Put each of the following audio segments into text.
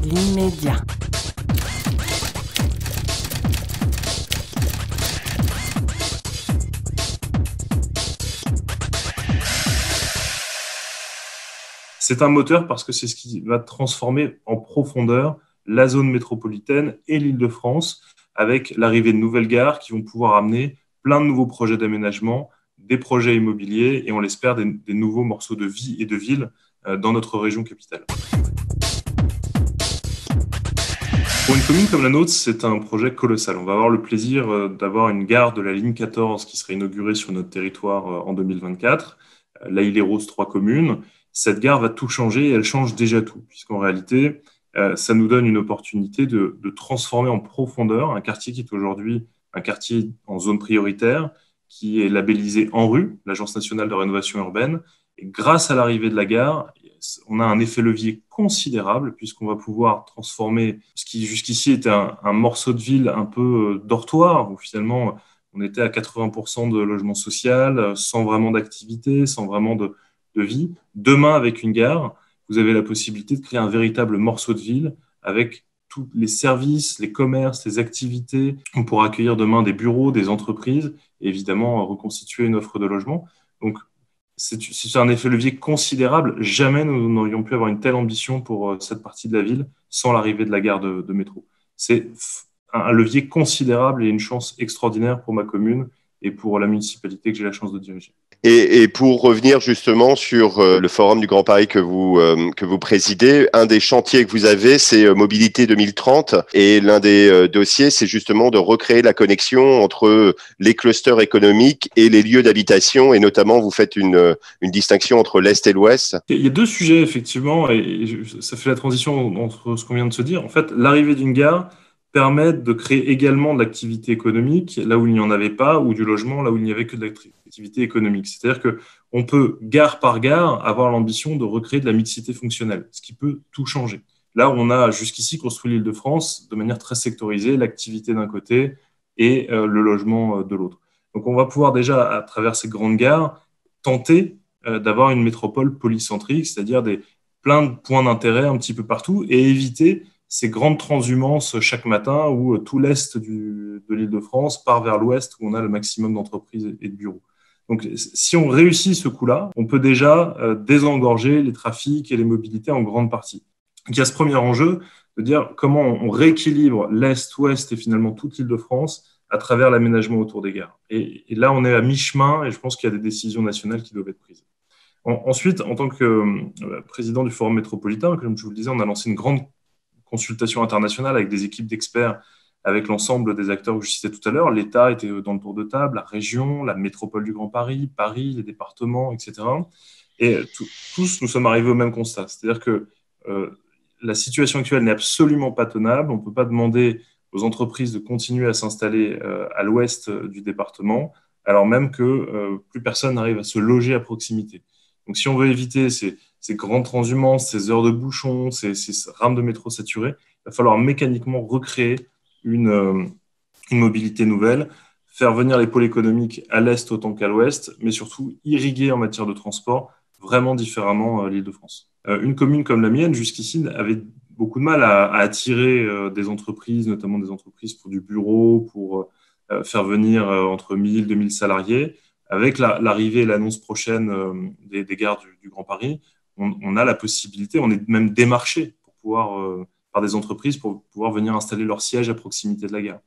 l'immédiat. C'est un moteur parce que c'est ce qui va transformer en profondeur la zone métropolitaine et l'Île-de-France avec l'arrivée de nouvelles gares qui vont pouvoir amener plein de nouveaux projets d'aménagement, des projets immobiliers et on l'espère des nouveaux morceaux de vie et de ville dans notre région capitale. Pour une commune comme la nôtre, c'est un projet colossal. On va avoir le plaisir d'avoir une gare de la ligne 14 qui sera inaugurée sur notre territoire en 2024. La Île-et-Roses, 3 communes. Cette gare va tout changer et elle change déjà tout, puisqu'en réalité, ça nous donne une opportunité de transformer en profondeur un quartier qui est aujourd'hui un quartier en zone prioritaire, qui est labellisé ANRU, l'Agence nationale de rénovation urbaine. Et grâce à l'arrivée de la gare, on a un effet levier considérable puisqu'on va pouvoir transformer ce qui jusqu'ici était un morceau de ville un peu dortoir, où finalement on était à 80% de logement social, sans vraiment d'activité, sans vraiment de vie. Demain, avec une gare, vous avez la possibilité de créer un véritable morceau de ville avec tous les services, les commerces, les activités. On pourra accueillir demain des bureaux, des entreprises, et évidemment reconstituer une offre de logement. Donc, c'est un effet levier considérable. Jamais nous n'aurions pu avoir une telle ambition pour cette partie de la ville sans l'arrivée de la gare de métro. C'est un levier considérable et une chance extraordinaire pour ma commune et pour la municipalité que j'ai la chance de diriger. Et pour revenir justement sur le Forum du Grand Paris que vous présidez, un des chantiers que vous avez, c'est Mobilité 2030. Et l'un des dossiers, c'est justement de recréer la connexion entre les clusters économiques et les lieux d'habitation. Et notamment, vous faites une distinction entre l'Est et l'Ouest. Il y a deux sujets, effectivement, et ça fait la transition entre ce qu'on vient de se dire. En fait, l'arrivée d'une gare permet de créer également de l'activité économique là où il n'y en avait pas, ou du logement là où il n'y avait que de l'activité économique. C'est-à-dire qu'on peut, gare par gare, avoir l'ambition de recréer de la mixité fonctionnelle, ce qui peut tout changer. Là où on a jusqu'ici construit l'Île-de-France de manière très sectorisée, l'activité d'un côté et le logement de l'autre. Donc on va pouvoir déjà, à travers ces grandes gares, tenter d'avoir une métropole polycentrique, c'est-à-dire plein de points d'intérêt un petit peu partout et éviter ces grandes transhumances chaque matin où tout l'Est de l'Île-de-France part vers l'Ouest où on a le maximum d'entreprises et de bureaux. Donc, si on réussit ce coup-là, on peut déjà désengorger les trafics et les mobilités en grande partie. Donc, il y a ce premier enjeu de dire comment on rééquilibre l'Est, Ouest et finalement toute l'Île-de-France à travers l'aménagement autour des gares. Et là, on est à mi-chemin et je pense qu'il y a des décisions nationales qui doivent être prises. Ensuite, en tant que président du Forum métropolitain, comme je vous le disais, on a lancé une grande consultation internationale avec des équipes d'experts, avec l'ensemble des acteurs que je citais tout à l'heure. L'État était dans le tour de table, la région, la métropole du Grand Paris, Paris, les départements, etc. Et tous, nous sommes arrivés au même constat. C'est-à-dire que la situation actuelle n'est absolument pas tenable. On ne peut pas demander aux entreprises de continuer à s'installer à l'ouest du département, alors même que plus personne n'arrive à se loger à proximité. Donc, si on veut éviter ces grandes transhumances, ces heures de bouchons, ces rames de métro saturées, il va falloir mécaniquement recréer une mobilité nouvelle, faire venir les pôles économiques à l'est autant qu'à l'ouest, mais surtout irriguer en matière de transport vraiment différemment l'Île-de-France. Une commune comme la mienne, jusqu'ici, avait beaucoup de mal à attirer des entreprises, notamment des entreprises pour du bureau, pour faire venir entre 1000 et 2000 salariés. Avec l'arrivée et l'annonce prochaine des gares du Grand Paris, on a la possibilité, on est même démarché pour pouvoir, par des entreprises pour pouvoir venir installer leur siège à proximité de la gare.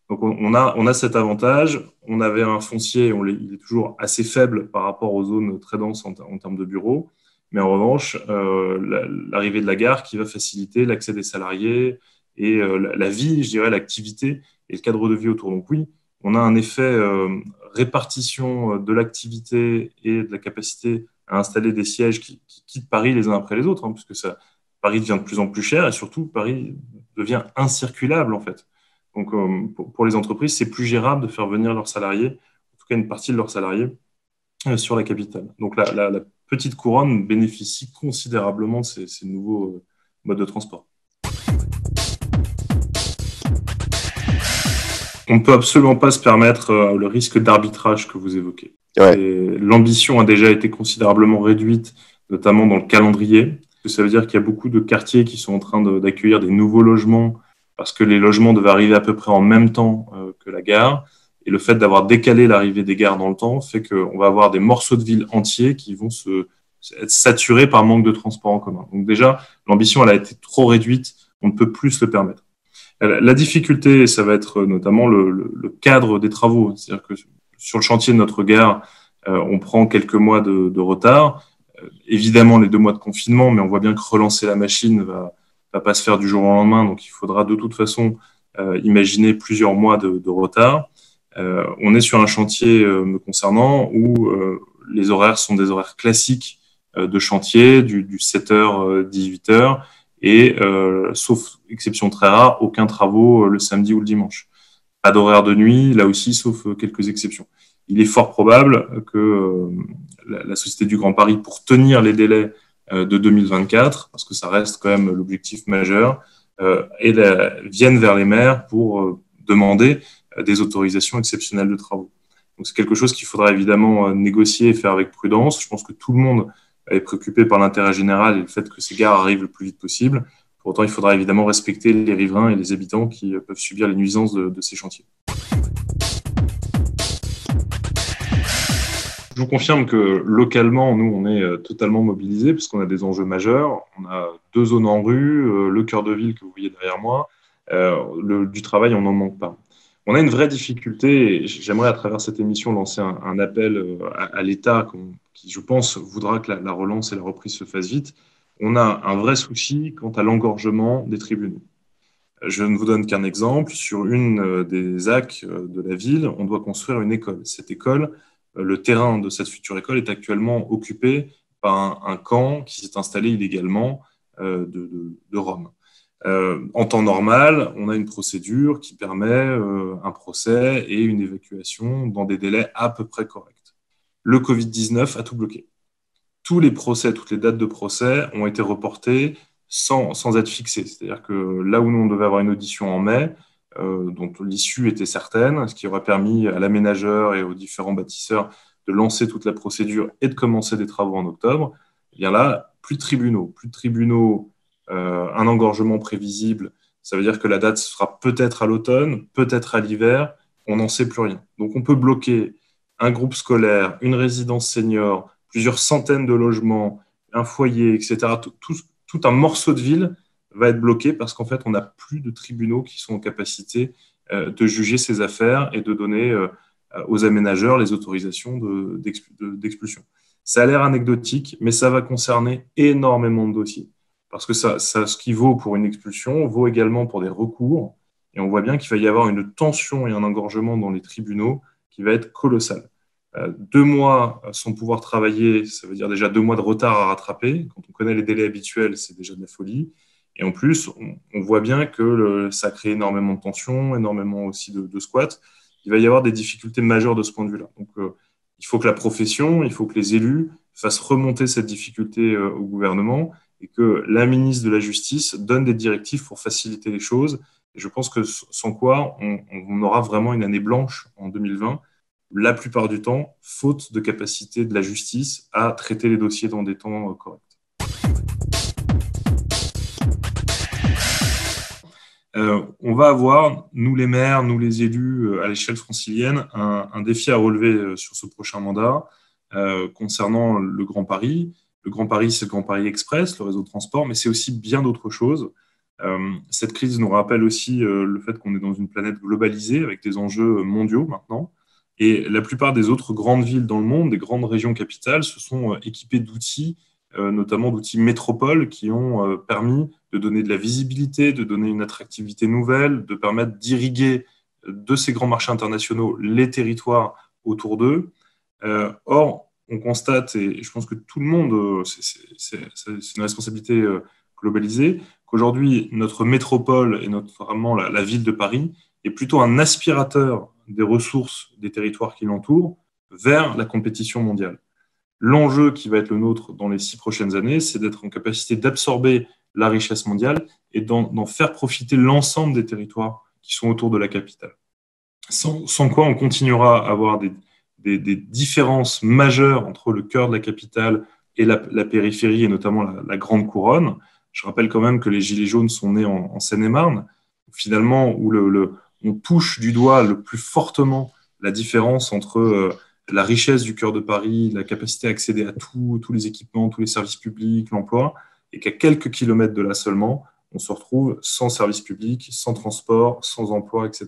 Donc on a cet avantage. On avait un foncier, il est toujours assez faible par rapport aux zones très denses en termes de bureaux. Mais en revanche, l'arrivée de la gare qui va faciliter l'accès des salariés et la vie, je dirais, l'activité et le cadre de vie autour. Donc oui, on a un effet répartition de l'activité et de la capacité à installer des sièges qui quittent Paris les uns après les autres, puisque Paris devient de plus en plus cher et surtout Paris devient incirculable en fait. Donc pour les entreprises, c'est plus gérable de faire venir leurs salariés, en tout cas une partie de leurs salariés, sur la capitale. Donc la petite couronne bénéficie considérablement de ces nouveaux modes de transport. On ne peut absolument pas se permettre le risque d'arbitrage que vous évoquez. Ouais. L'ambition a déjà été considérablement réduite, notamment dans le calendrier. que ça veut dire qu'il y a beaucoup de quartiers qui sont en train d'accueillir des nouveaux logements parce que les logements devaient arriver à peu près en même temps que la gare. Et le fait d'avoir décalé l'arrivée des gares dans le temps fait qu'on va avoir des morceaux de ville entiers qui vont être saturés par manque de transport en commun. Donc déjà, l'ambition, elle a été trop réduite, on ne peut plus se le permettre. La difficulté, ça va être notamment le cadre des travaux. C'est-à-dire que sur le chantier de notre gare, on prend quelques mois de retard. Évidemment, les 2 mois de confinement, mais on voit bien que relancer la machine va pas se faire du jour au lendemain. Donc, il faudra de toute façon imaginer plusieurs mois de retard. On est sur un chantier me concernant où les horaires sont des horaires classiques de chantier, du 7h, 18h, et sauf exception très rare, aucun travaux le samedi ou le dimanche. Pas d'horaire de nuit, là aussi, sauf quelques exceptions. Il est fort probable que la Société du Grand Paris, pour tenir les délais de 2024, parce que ça reste quand même l'objectif majeur, vienne vers les maires pour demander des autorisations exceptionnelles de travaux. Donc c'est quelque chose qu'il faudra évidemment négocier et faire avec prudence. Je pense que tout le monde est préoccupé par l'intérêt général et le fait que ces gares arrivent le plus vite possible. Pour autant, il faudra évidemment respecter les riverains et les habitants qui peuvent subir les nuisances de ces chantiers. Je vous confirme que localement, nous, on est totalement mobilisés puisqu'on a des enjeux majeurs. On a 2 zones en rue, le cœur de ville que vous voyez derrière moi. Du travail, on n'en manque pas. On a une vraie difficulté et j'aimerais à travers cette émission lancer un appel à l'État qui, je pense, voudra que la relance et la reprise se fassent vite. On a un vrai souci quant à l'engorgement des tribunaux. Je ne vous donne qu'un exemple. Sur une des ZAC de la ville, on doit construire une école. Cette école, le terrain de cette future école est actuellement occupé par un camp qui s'est installé illégalement de Rome. En temps normal, on a une procédure qui permet un procès et une évacuation dans des délais à peu près corrects. Le Covid-19 a tout bloqué. Tous les procès, toutes les dates de procès ont été reportées sans être fixées. C'est-à-dire que là où nous, on devait avoir une audition en mai, dont l'issue était certaine, ce qui aurait permis à l'aménageur et aux différents bâtisseurs de lancer toute la procédure et de commencer des travaux en octobre, eh bien là, plus de tribunaux. Un engorgement prévisible, ça veut dire que la date sera peut-être à l'automne, peut-être à l'hiver, on n'en sait plus rien. Donc on peut bloquer un groupe scolaire, une résidence senior, plusieurs centaines de logements, un foyer, etc. Tout un morceau de ville va être bloqué parce qu'en fait, on n'a plus de tribunaux qui sont en capacité de juger ces affaires et de donner aux aménageurs les autorisations d'expulsion. Ça a l'air anecdotique, mais ça va concerner énormément de dossiers. Parce que ce qui vaut pour une expulsion vaut également pour des recours. Et on voit bien qu'il va y avoir une tension et un engorgement dans les tribunaux qui va être colossal. 2 mois sans pouvoir travailler, ça veut dire déjà 2 mois de retard à rattraper. Quand on connaît les délais habituels, c'est déjà de la folie. Et en plus, on voit bien que ça crée énormément de tensions, énormément aussi de squats. Il va y avoir des difficultés majeures de ce point de vue-là. Donc, il faut que la profession, il faut que les élus fassent remonter cette difficulté au gouvernement et que la ministre de la Justice donne des directives pour faciliter les choses. Et je pense que sans quoi, on aura vraiment une année blanche en 2020, la plupart du temps, faute de capacité de la justice à traiter les dossiers dans des temps corrects. On va avoir, nous les maires, nous les élus à l'échelle francilienne, un défi à relever sur ce prochain mandat concernant le Grand Paris. Le Grand Paris, c'est le Grand Paris Express, le réseau de transport, mais c'est aussi bien d'autres choses. Cette crise nous rappelle aussi le fait qu'on est dans une planète globalisée avec des enjeux mondiaux maintenant. Et la plupart des autres grandes villes dans le monde, des grandes régions capitales, se sont équipées d'outils, notamment d'outils métropoles qui ont permis de donner de la visibilité, de donner une attractivité nouvelle, de permettre d'irriguer de ces grands marchés internationaux les territoires autour d'eux. Or, on constate, et je pense que tout le monde, c'est une responsabilité globalisée, qu'aujourd'hui, notre métropole et notamment la ville de Paris est plutôt un aspirateur des ressources des territoires qui l'entourent vers la compétition mondiale. L'enjeu qui va être le nôtre dans les 6 prochaines années, c'est d'être en capacité d'absorber la richesse mondiale et d'en faire profiter l'ensemble des territoires qui sont autour de la capitale. Sans quoi on continuera à avoir des différences majeures entre le cœur de la capitale, et la périphérie, et notamment la grande couronne. Je rappelle quand même que les Gilets jaunes sont nés en Seine-et-Marne, finalement, où on touche du doigt le plus fortement la différence entre la richesse du cœur de Paris, la capacité à accéder à tous les équipements, tous les services publics, l'emploi, et qu'à quelques kilomètres de là seulement, on se retrouve sans service public, sans transport, sans emploi, etc.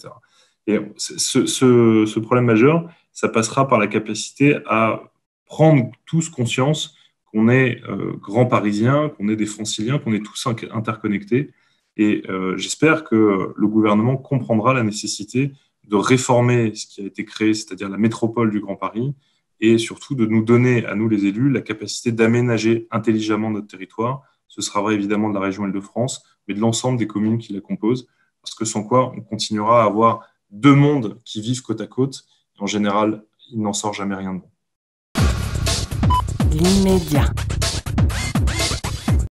Et ce problème majeur, ça passera par la capacité à prendre tous conscience qu'on est grands Parisiens, qu'on est des Franciliens, qu'on est tous interconnectés. Et j'espère que le gouvernement comprendra la nécessité de réformer ce qui a été créé, c'est-à-dire la métropole du Grand Paris, et surtout de nous donner, à nous les élus, la capacité d'aménager intelligemment notre territoire. Ce sera vrai évidemment de la région Île-de-France, mais de l'ensemble des communes qui la composent, parce que sans quoi on continuera à avoir deux mondes qui vivent côte à côte. En général, il n'en sort jamais rien de bon. L'immédiat.